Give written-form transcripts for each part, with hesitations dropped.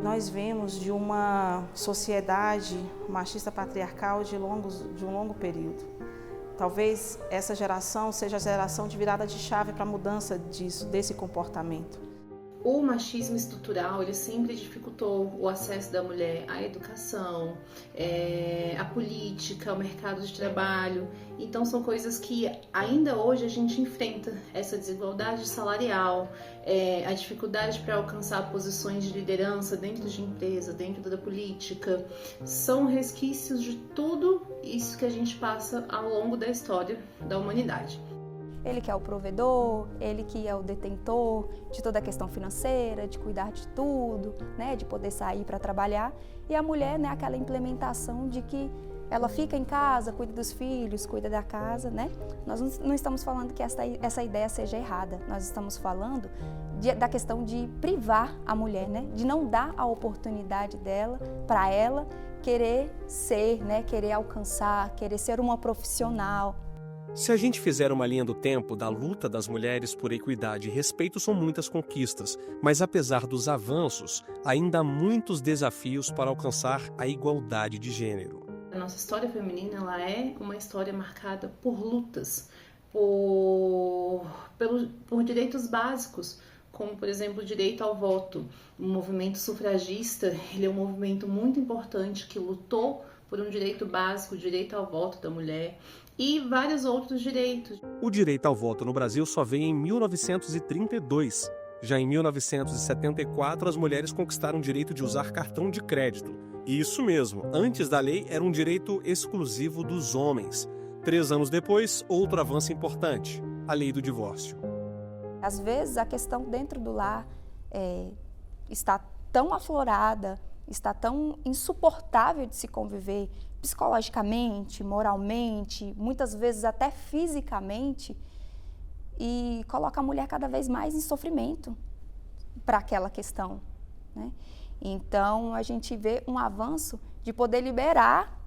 Nós vemos de uma sociedade machista patriarcal de um longo período. Talvez essa geração seja a geração de virada de chave para a mudança desse comportamento. O machismo estrutural, ele sempre dificultou o acesso da mulher à educação, à política, ao mercado de trabalho. Então são coisas que ainda hoje a gente enfrenta, essa desigualdade salarial, a dificuldade para alcançar posições de liderança dentro de empresa, dentro da política. São resquícios de tudo isso que a gente passa ao longo da história da humanidade. Ele que é o provedor, ele que é o detentor de toda a questão financeira, de cuidar de tudo, né, de poder sair para trabalhar. E a mulher, né, aquela implementação de que ela fica em casa, cuida dos filhos, cuida da casa, né? Nós não estamos falando que essa ideia seja errada, nós estamos falando da questão de privar a mulher, né, de não dar a oportunidade dela, para ela querer ser, né, querer alcançar, querer ser uma profissional. Se a gente fizer uma linha do tempo da luta das mulheres por equidade e respeito, são muitas conquistas, mas apesar dos avanços, ainda há muitos desafios para alcançar a igualdade de gênero. A nossa história feminina, ela é uma história marcada por lutas, por direitos básicos, como, por exemplo, o direito ao voto. O movimento sufragista, ele é um movimento muito importante que lutou por um direito básico, o direito ao voto da mulher, e vários outros direitos. O direito ao voto no Brasil só veio em 1932. Já em 1974, as mulheres conquistaram o direito de usar cartão de crédito. E isso mesmo, antes da lei era um direito exclusivo dos homens. 3 anos depois, outro avanço importante, a lei do divórcio. Às vezes a questão dentro do lar está tão aflorada, está tão insuportável de se conviver psicologicamente, moralmente, muitas vezes até fisicamente, e coloca a mulher cada vez mais em sofrimento para aquela questão, né? Então a gente vê um avanço de poder liberar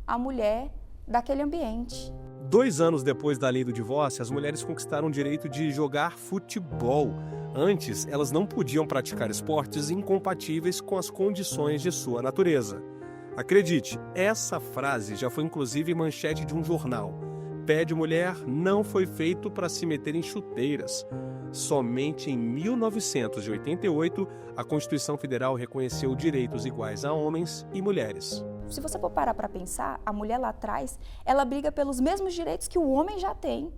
a mulher daquele ambiente. 2 anos depois da lei do divórcio, as mulheres conquistaram o direito de jogar futebol. Antes, elas não podiam praticar esportes incompatíveis com as condições de sua natureza. Acredite, essa frase já foi inclusive manchete de um jornal. Pé de mulher não foi feito para se meter em chuteiras. Somente em 1988, a Constituição Federal reconheceu direitos iguais a homens e mulheres. Se você for parar para pensar, a mulher lá atrás, ela briga pelos mesmos direitos que o homem já tem.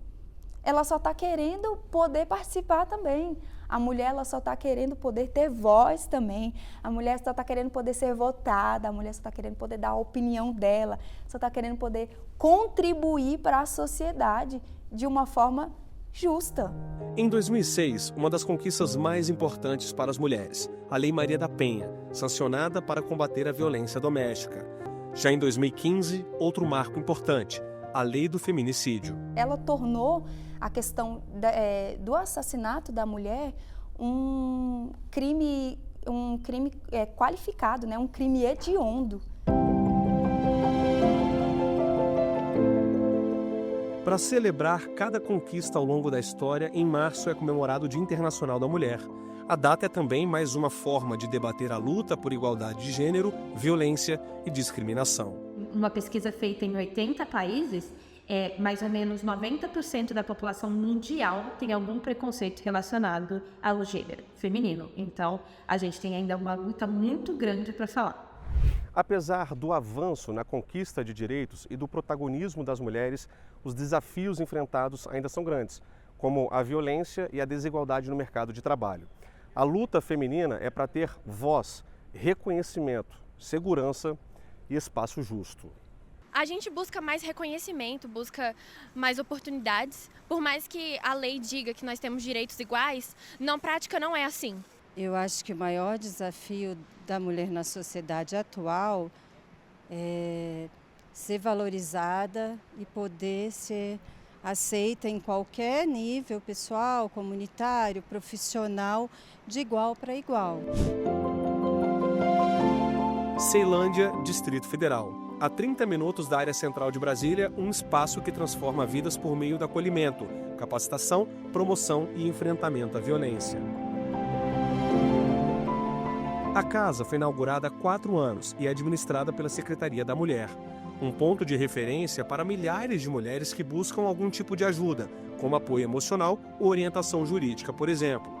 Ela só está querendo poder participar também. A mulher ela só está querendo poder ter voz também. A mulher só está querendo poder ser votada. A mulher só está querendo poder dar a opinião dela. Só está querendo poder contribuir para a sociedade de uma forma justa. Em 2006, uma das conquistas mais importantes para as mulheres, a Lei Maria da Penha, sancionada para combater a violência doméstica. Já em 2015, outro marco importante, a Lei do Feminicídio. Ela tornou a questão do assassinato da mulher um crime qualificado, né? Um crime hediondo. Para celebrar cada conquista ao longo da história, em março é comemorado o Dia Internacional da Mulher. A data é também mais uma forma de debater a luta por igualdade de gênero, violência e discriminação. Uma pesquisa feita em 80 países, mais ou menos 90% da população mundial tem algum preconceito relacionado ao gênero feminino. Então, a gente tem ainda uma luta muito grande para falar. Apesar do avanço na conquista de direitos e do protagonismo das mulheres, os desafios enfrentados ainda são grandes, como a violência e a desigualdade no mercado de trabalho. A luta feminina é para ter voz, reconhecimento, segurança e espaço justo. A gente busca mais reconhecimento, busca mais oportunidades. Por mais que a lei diga que nós temos direitos iguais, na prática não é assim. Eu acho que o maior desafio da mulher na sociedade atual é ser valorizada e poder ser aceita em qualquer nível, pessoal, comunitário, profissional, de igual para igual. Ceilândia, Distrito Federal. A 30 minutos da área central de Brasília, um espaço que transforma vidas por meio do acolhimento, capacitação, promoção e enfrentamento à violência. A casa foi inaugurada há 4 anos e é administrada pela Secretaria da Mulher. Um ponto de referência para milhares de mulheres que buscam algum tipo de ajuda, como apoio emocional ou orientação jurídica, por exemplo.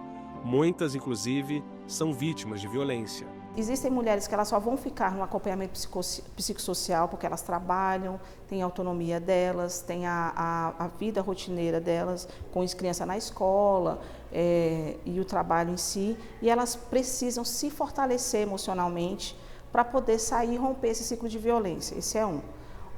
Muitas, inclusive, são vítimas de violência. Existem mulheres que elas só vão ficar no acompanhamento psicossocial porque elas trabalham, têm a autonomia delas, têm a vida rotineira delas, com as crianças na escola e o trabalho em si, e elas precisam se fortalecer emocionalmente para poder sair e romper esse ciclo de violência. Esse é um.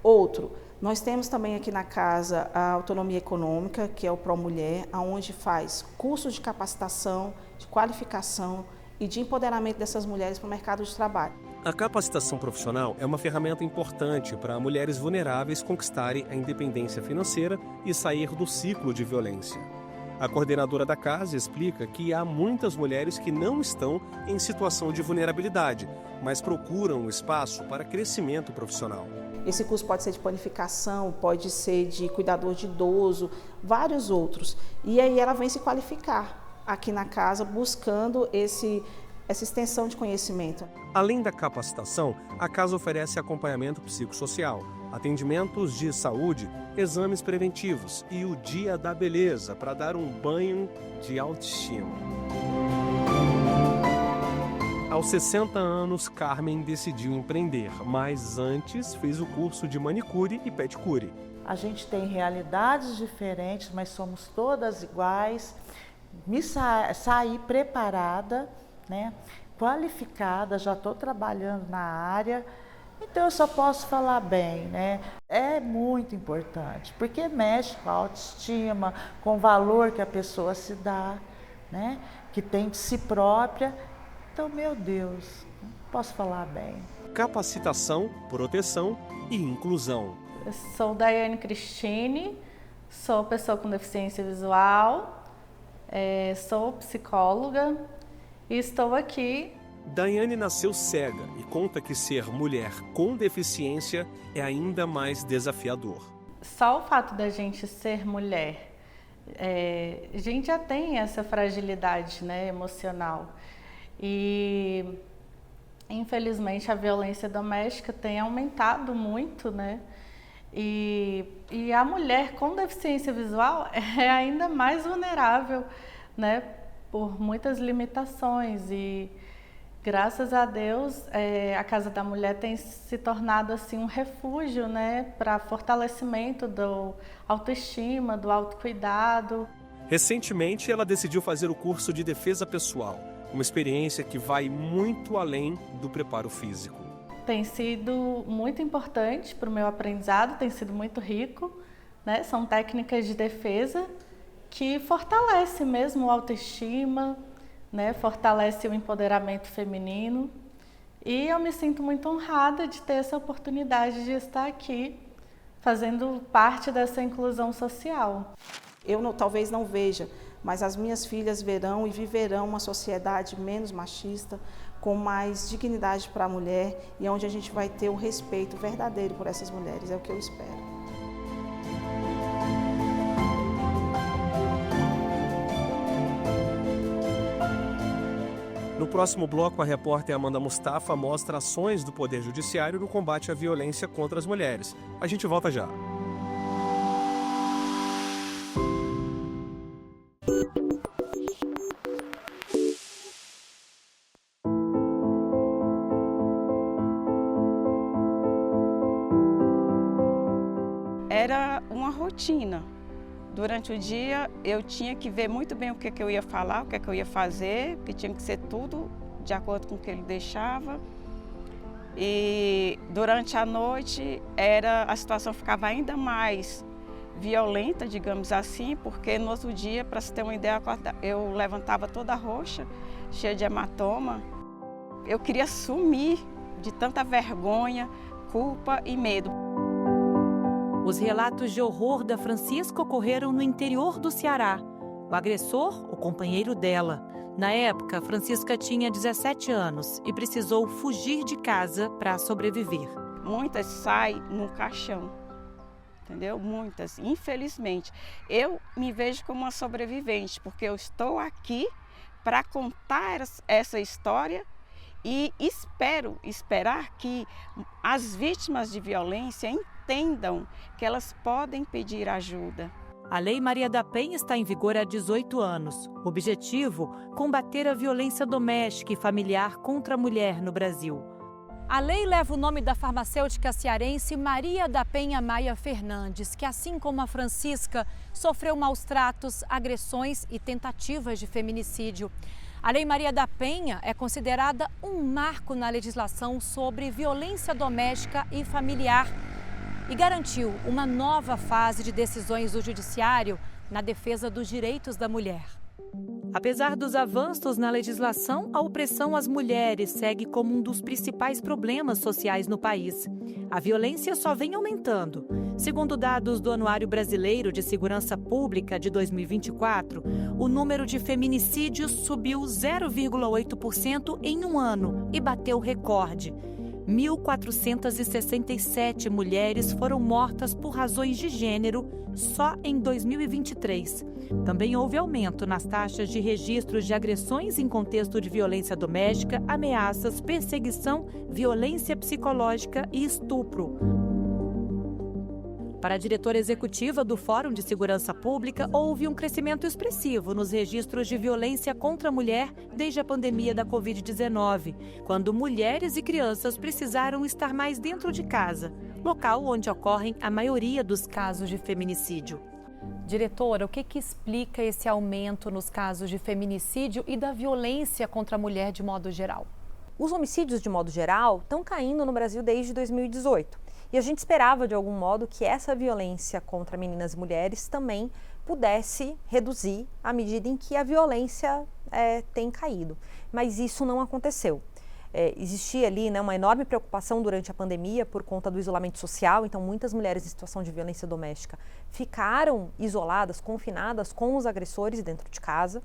Outro, nós temos também aqui na casa a autonomia econômica, que é o ProMulher, onde faz cursos de capacitação, de qualificação e de empoderamento dessas mulheres para o mercado de trabalho. A capacitação profissional é uma ferramenta importante para mulheres vulneráveis conquistarem a independência financeira e sair do ciclo de violência. A coordenadora da casa explica que há muitas mulheres que não estão em situação de vulnerabilidade, mas procuram um espaço para crescimento profissional. Esse curso pode ser de planificação, pode ser de cuidador de idoso, vários outros. E aí ela vem se qualificar aqui na casa, buscando essa extensão de conhecimento. Além da capacitação, a casa oferece acompanhamento psicossocial, atendimentos de saúde, exames preventivos e o Dia da Beleza para dar um banho de autoestima. Aos 60 anos, Carmen decidiu empreender, mas antes fez o curso de manicure e pedicure. A gente tem realidades diferentes, mas somos todas iguais. Saí preparada, né, qualificada, já estou trabalhando na área, então eu só posso falar bem, né? É muito importante, porque mexe com a autoestima, com o valor que a pessoa se dá, né, que tem de si própria. Então, meu Deus, não posso falar bem. Capacitação, proteção e inclusão. Eu sou Daiane Cristine, sou pessoa com deficiência visual. Sou psicóloga e estou aqui. Daiane nasceu cega e conta que ser mulher com deficiência é ainda mais desafiador. Só o fato da gente ser mulher, a gente já tem essa fragilidade, né, emocional. E infelizmente a violência doméstica tem aumentado muito, né? E a mulher com deficiência visual é ainda mais vulnerável, né, por muitas limitações. E graças a Deus a Casa da Mulher tem se tornado assim um refúgio, né, para fortalecimento do autoestima, do autocuidado. Recentemente ela decidiu fazer o curso de defesa pessoal, uma experiência que vai muito além do preparo físico. Tem sido muito importante para o meu aprendizado, tem sido muito rico, né? São técnicas de defesa que fortalecem mesmo a autoestima, né? Fortalece o empoderamento feminino. E eu me sinto muito honrada de ter essa oportunidade de estar aqui, fazendo parte dessa inclusão social. Eu talvez não veja, mas as minhas filhas verão e viverão uma sociedade menos machista, com mais dignidade para a mulher e onde a gente vai ter o respeito verdadeiro por essas mulheres, é o que eu espero. No próximo bloco, a repórter Amanda Mustafa mostra ações do Poder Judiciário no combate à violência contra as mulheres. A gente volta já. Era uma rotina. Durante o dia eu tinha que ver muito bem o que eu ia falar, o que eu ia fazer, porque tinha que ser tudo de acordo com o que ele deixava. E durante a noite a situação ficava ainda mais violenta, digamos assim, porque no outro dia, para se ter uma ideia, eu levantava toda roxa, cheia de hematoma. Eu queria sumir de tanta vergonha, culpa e medo. Os relatos de horror da Francisca ocorreram no interior do Ceará. O agressor, o companheiro dela. Na época, Francisca tinha 17 anos e precisou fugir de casa para sobreviver. Muitas saem no caixão, entendeu? Muitas, infelizmente. Eu me vejo como uma sobrevivente, porque eu estou aqui para contar essa história e esperar que as vítimas de violência entendam que elas podem pedir ajuda. A Lei Maria da Penha está em vigor há 18 anos. O objetivo, combater a violência doméstica e familiar contra a mulher no Brasil. A lei leva o nome da farmacêutica cearense Maria da Penha Maia Fernandes, que, assim como a Francisca, sofreu maus tratos, agressões e tentativas de feminicídio. A Lei Maria da Penha é considerada um marco na legislação sobre violência doméstica e familiar e garantiu uma nova fase de decisões do Judiciário na defesa dos direitos da mulher. Apesar dos avanços na legislação, a opressão às mulheres segue como um dos principais problemas sociais no país. A violência só vem aumentando. Segundo dados do Anuário Brasileiro de Segurança Pública de 2024, o número de feminicídios subiu 0,8% em um ano e bateu recorde. 1.467 mulheres foram mortas por razões de gênero só em 2023. Também houve aumento nas taxas de registros de agressões em contexto de violência doméstica, ameaças, perseguição, violência psicológica e estupro. Para a diretora executiva do Fórum de Segurança Pública, houve um crescimento expressivo nos registros de violência contra a mulher desde a pandemia da Covid-19, quando mulheres e crianças precisaram estar mais dentro de casa, local onde ocorrem a maioria dos casos de feminicídio. Diretora, o que explica esse aumento nos casos de feminicídio e da violência contra a mulher de modo geral? Os homicídios, de modo geral, estão caindo no Brasil desde 2018. E a gente esperava, de algum modo, que essa violência contra meninas e mulheres também pudesse reduzir à medida em que a violência tem caído. Mas isso não aconteceu. Existia ali, uma enorme preocupação durante a pandemia por conta do isolamento social, então muitas mulheres em situação de violência doméstica ficaram isoladas, confinadas com os agressores dentro de casa,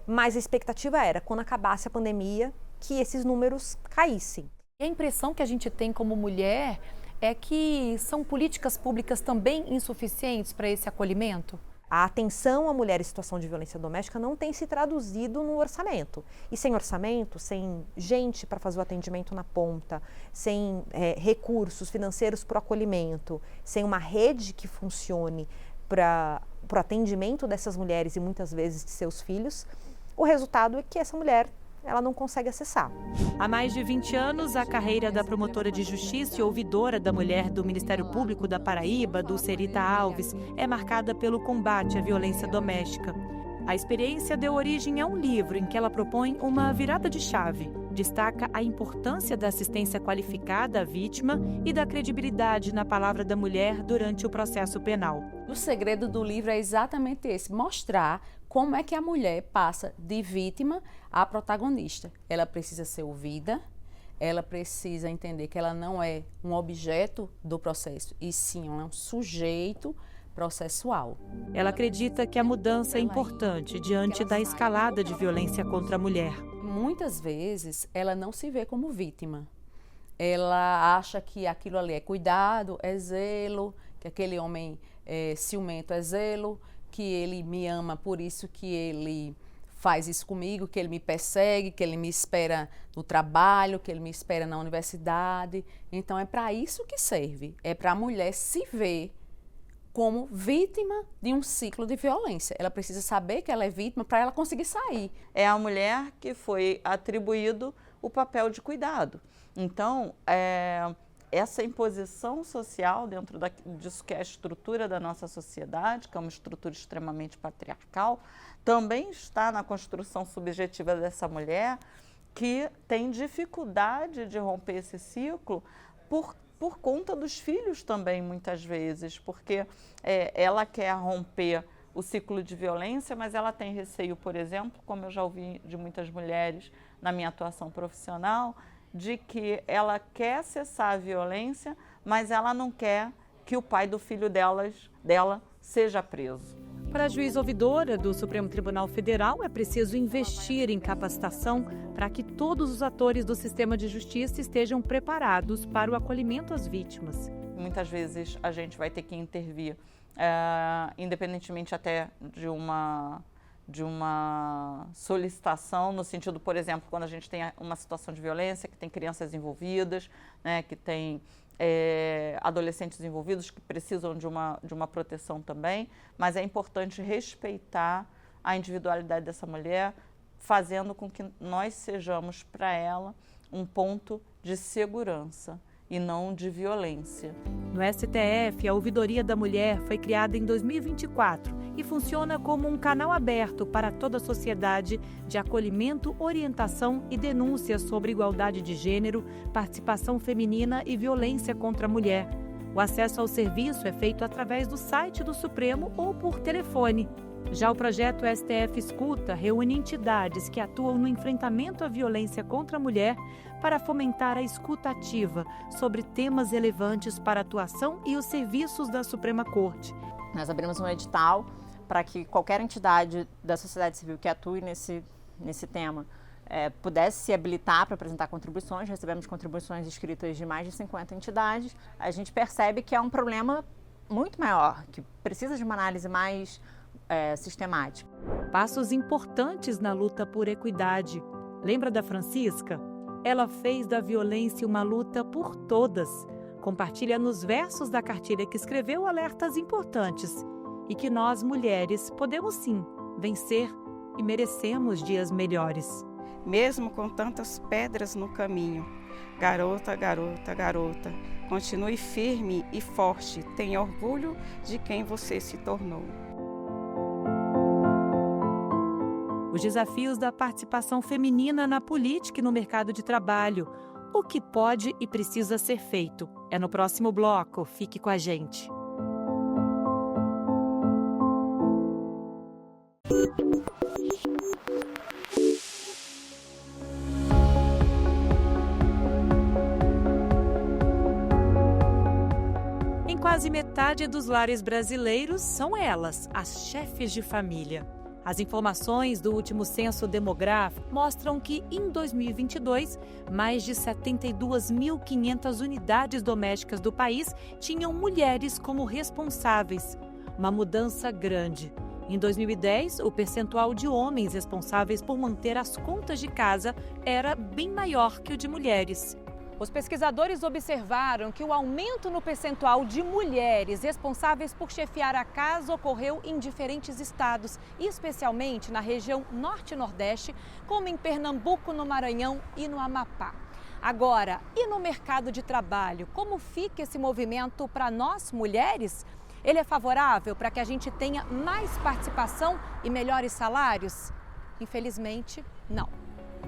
mas a expectativa era, quando acabasse a pandemia, que esses números caíssem. E a impressão que a gente tem como mulher é que são políticas públicas também insuficientes para esse acolhimento? A atenção à mulher em situação de violência doméstica não tem se traduzido no orçamento. E sem orçamento, sem gente para fazer o atendimento na ponta, sem recursos financeiros para o acolhimento, sem uma rede que funcione para o atendimento dessas mulheres e muitas vezes de seus filhos, o resultado é que essa mulher ela não consegue acessar. Há mais de 20 anos, a carreira da promotora de justiça e ouvidora da mulher do Ministério Público da Paraíba, Dulcerita Alves, é marcada pelo combate à violência doméstica. A experiência deu origem a um livro em que ela propõe uma virada de chave. Destaca a importância da assistência qualificada à vítima e da credibilidade na palavra da mulher durante o processo penal. O segredo do livro é exatamente esse, mostrar como é que a mulher passa de vítima a protagonista. Ela precisa ser ouvida, ela precisa entender que ela não é um objeto do processo, e sim ela é um sujeito processual. Ela acredita que a mudança é importante diante da escalada de violência contra a mulher. Muitas vezes ela não se vê como vítima. Ela acha que aquilo ali é cuidado, é zelo, que aquele homem ciumento é zelo, que ele me ama, por isso que ele faz isso comigo, que ele me persegue, que ele me espera no trabalho, que ele me espera na universidade. Então é para isso que serve, é para a mulher se ver como vítima de um ciclo de violência. Ela precisa saber que ela é vítima para ela conseguir sair. É a mulher que foi atribuído o papel de cuidado. Então, essa imposição social dentro disso que é a estrutura da nossa sociedade, que é uma estrutura extremamente patriarcal, também está na construção subjetiva dessa mulher, que tem dificuldade de romper esse ciclo por conta dos filhos também, muitas vezes, porque ela quer romper o ciclo de violência, mas ela tem receio, por exemplo, como eu já ouvi de muitas mulheres na minha atuação profissional, de que ela quer cessar a violência, mas ela não quer que o pai do filho dela seja preso. Para a juíza ouvidora do Supremo Tribunal Federal, é preciso investir em capacitação para que todos os atores do sistema de justiça estejam preparados para o acolhimento às vítimas. Muitas vezes a gente vai ter que intervir, independentemente até de uma solicitação, no sentido, por exemplo, quando a gente tem uma situação de violência, que tem crianças envolvidas, né, que tem adolescentes envolvidos que precisam de uma proteção também, mas é importante respeitar a individualidade dessa mulher, fazendo com que nós sejamos para ela um ponto de segurança e não de violência. No STF, a Ouvidoria da Mulher foi criada em 2024 e funciona como um canal aberto para toda a sociedade de acolhimento, orientação e denúncias sobre igualdade de gênero, participação feminina e violência contra a mulher. O acesso ao serviço é feito através do site do Supremo ou por telefone. Já o projeto STF Escuta reúne entidades que atuam no enfrentamento à violência contra a mulher para fomentar a escuta ativa sobre temas relevantes para a atuação e os serviços da Suprema Corte. Nós abrimos um edital para que qualquer entidade da sociedade civil que atue nesse tema pudesse se habilitar para apresentar contribuições. Recebemos contribuições escritas de mais de 50 entidades. A gente percebe que é um problema muito maior, que precisa de uma análise mais sistemática. Passos importantes na luta por equidade. Lembra da Francisca? Ela fez da violência uma luta por todas. Compartilha nos versos da cartilha que escreveu alertas importantes e que nós, mulheres, podemos sim vencer e merecemos dias melhores. Mesmo com tantas pedras no caminho, garota, garota, garota, continue firme e forte, tenha orgulho de quem você se tornou. Os desafios da participação feminina na política e no mercado de trabalho. O que pode e precisa ser feito. É no próximo bloco. Fique com a gente. Em quase metade dos lares brasileiros são elas, as chefes de família. As informações do último censo demográfico mostram que, em 2022, mais de 72.500 unidades domésticas do país tinham mulheres como responsáveis. Uma mudança grande. Em 2010, o percentual de homens responsáveis por manter as contas de casa era bem maior que o de mulheres. Os pesquisadores observaram que o aumento no percentual de mulheres responsáveis por chefiar a casa ocorreu em diferentes estados, especialmente na região norte e nordeste, como em Pernambuco, no Maranhão e no Amapá. Agora, e no mercado de trabalho, como fica esse movimento para nós, mulheres? Ele é favorável para que a gente tenha mais participação e melhores salários? Infelizmente, não.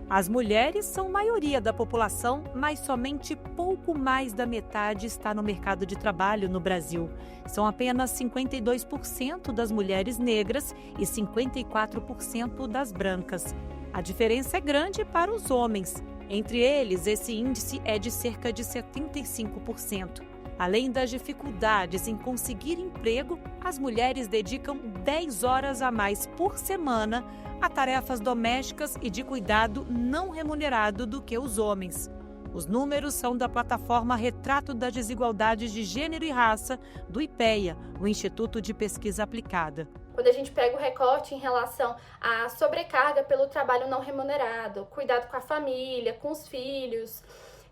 As mulheres são maioria da população, mas somente pouco mais da metade está no mercado de trabalho no Brasil. São apenas 52% das mulheres negras e 54% das brancas. A diferença é grande para os homens. Entre eles, esse índice é de cerca de 75%. Além das dificuldades em conseguir emprego, as mulheres dedicam 10 horas a mais por semana a tarefas domésticas e de cuidado não remunerado do que os homens. Os números são da plataforma Retrato das Desigualdades de Gênero e Raça, do IPEA, o Instituto de Pesquisa Aplicada. Quando a gente pega o recorte em relação à sobrecarga pelo trabalho não remunerado, cuidado com a família, com os filhos,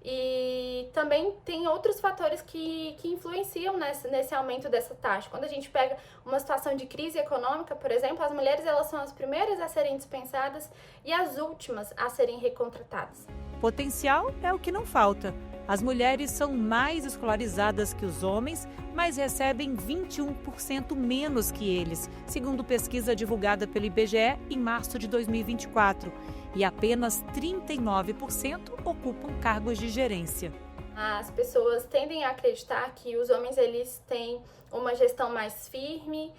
e também tem outros fatores que influenciam nesse aumento dessa taxa. Quando a gente pega uma situação de crise econômica, por exemplo, as mulheres elas são as primeiras a serem dispensadas e as últimas a serem recontratadas. Potencial é o que não falta. As mulheres são mais escolarizadas que os homens, mas recebem 21% menos que eles, segundo pesquisa divulgada pelo IBGE em março de 2024. E apenas 39% ocupam cargos de gerência. As pessoas tendem a acreditar que os homens eles têm uma gestão mais firme,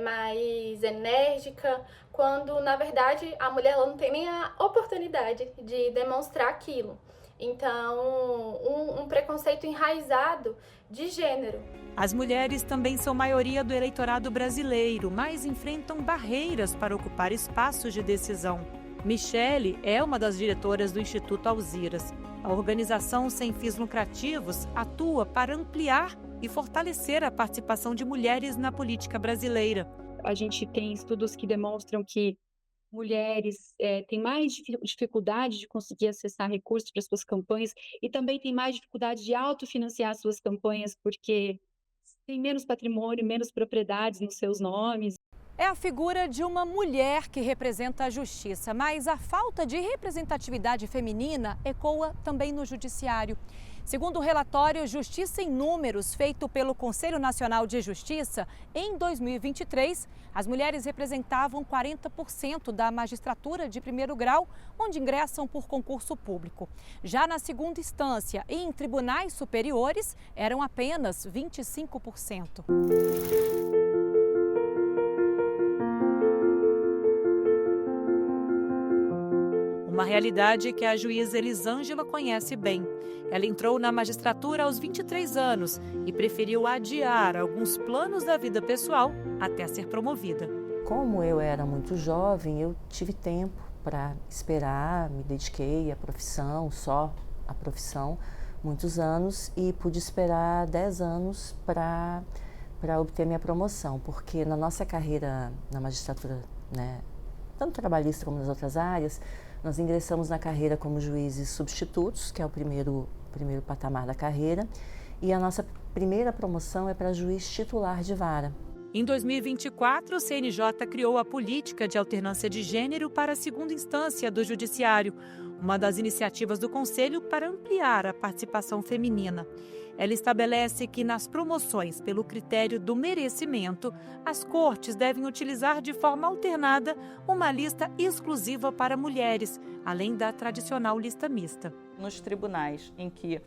mais enérgica, quando na verdade a mulher ela não tem nem a oportunidade de demonstrar aquilo. Então, um preconceito enraizado de gênero. As mulheres também são maioria do eleitorado brasileiro, mas enfrentam barreiras para ocupar espaços de decisão. Michele é uma das diretoras do Instituto Alziras. A organização sem fins lucrativos atua para ampliar e fortalecer a participação de mulheres na política brasileira. A gente tem estudos que demonstram que mulheres têm mais dificuldade de conseguir acessar recursos para suas campanhas e também têm mais dificuldade de autofinanciar suas campanhas porque tem menos patrimônio, menos propriedades nos seus nomes. É a figura de uma mulher que representa a justiça, mas a falta de representatividade feminina ecoa também no judiciário. Segundo o relatório Justiça em Números, feito pelo Conselho Nacional de Justiça, em 2023, as mulheres representavam 40% da magistratura de primeiro grau, onde ingressam por concurso público. Já na segunda instância e em tribunais superiores, eram apenas 25%. Uma realidade que a juíza Elisângela conhece bem. Ela entrou na magistratura aos 23 anos e preferiu adiar alguns planos da vida pessoal até ser promovida. Como eu era muito jovem, eu tive tempo para esperar, me dediquei à profissão, só à profissão, muitos anos, e pude esperar 10 anos para obter minha promoção, porque na nossa carreira na magistratura, né, tanto trabalhista como nas outras áreas, nós ingressamos na carreira como juízes substitutos, que é o primeiro patamar da carreira, e a nossa primeira promoção é para juiz titular de vara. Em 2024, o CNJ criou a política de alternância de gênero para a segunda instância do Judiciário, uma das iniciativas do Conselho para ampliar a participação feminina. Ela estabelece que nas promoções pelo critério do merecimento, as cortes devem utilizar de forma alternada uma lista exclusiva para mulheres, além da tradicional lista mista. Nos tribunais em que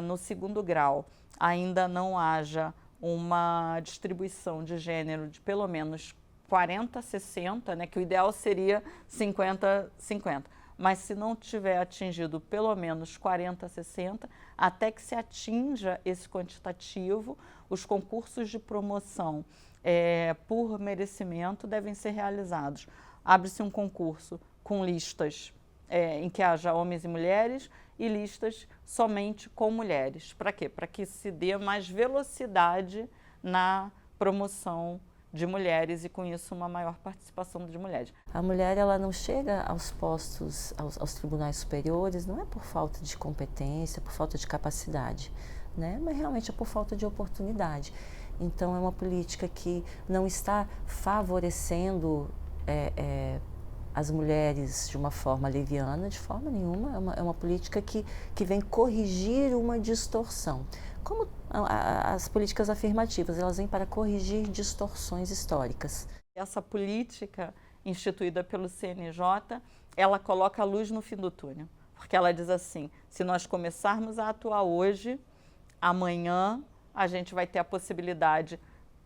no segundo grau ainda não haja uma distribuição de gênero de pelo menos 40-60, né, que o ideal seria 50-50. Mas se não tiver atingido pelo menos 40-60, até que se atinja esse quantitativo, os concursos de promoção por merecimento devem ser realizados. Abre-se um concurso com listas em que haja homens e mulheres e listas somente com mulheres. Para quê? Para que se dê mais velocidade na promoção de mulheres e, com isso, uma maior participação de mulheres. A mulher, ela não chega aos postos, aos tribunais superiores, não é por falta de competência, por falta de capacidade, né? Mas realmente é por falta de oportunidade. Então, é uma política que não está favorecendo as mulheres de uma forma leviana, de forma nenhuma. É uma política que vem corrigir uma distorção. Como as políticas afirmativas, elas vêm para corrigir distorções históricas. Essa política instituída pelo CNJ, ela coloca a luz no fim do túnel, porque ela diz assim, se nós começarmos a atuar hoje, amanhã a gente vai ter a possibilidade,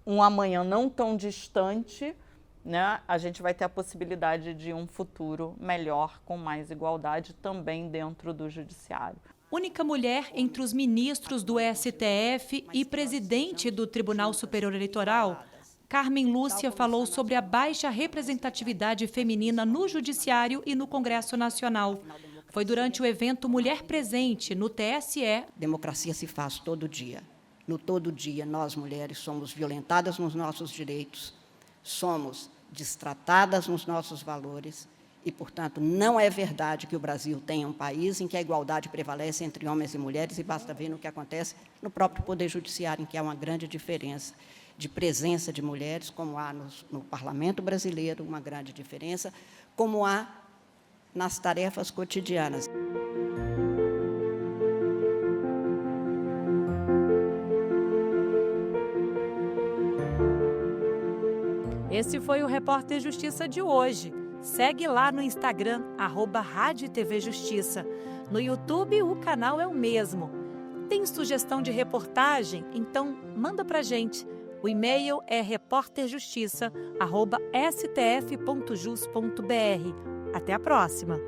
um amanhã não tão distante, né, a gente vai ter a possibilidade de um futuro melhor, com mais igualdade também dentro do judiciário. Única mulher entre os ministros do STF e presidente do Tribunal Superior Eleitoral, Carmen Lúcia falou sobre a baixa representatividade feminina no Judiciário e no Congresso Nacional. Foi durante o evento Mulher Presente, no TSE. Democracia se faz todo dia. No todo dia, nós, mulheres, somos violentadas nos nossos direitos, somos destratadas nos nossos valores e, portanto, não é verdade que o Brasil tenha um país em que a igualdade prevalece entre homens e mulheres, e basta ver no que acontece no próprio Poder Judiciário, em que há uma grande diferença de presença de mulheres, como há no Parlamento brasileiro, uma grande diferença, como há nas tarefas cotidianas. Esse foi o Repórter Justiça de hoje. Segue lá no Instagram, @RadioTVJustiça. No YouTube, o canal é o mesmo. Tem sugestão de reportagem? Então, manda pra gente. O e-mail é repórterjustiça@stf.jus.br. Até a próxima!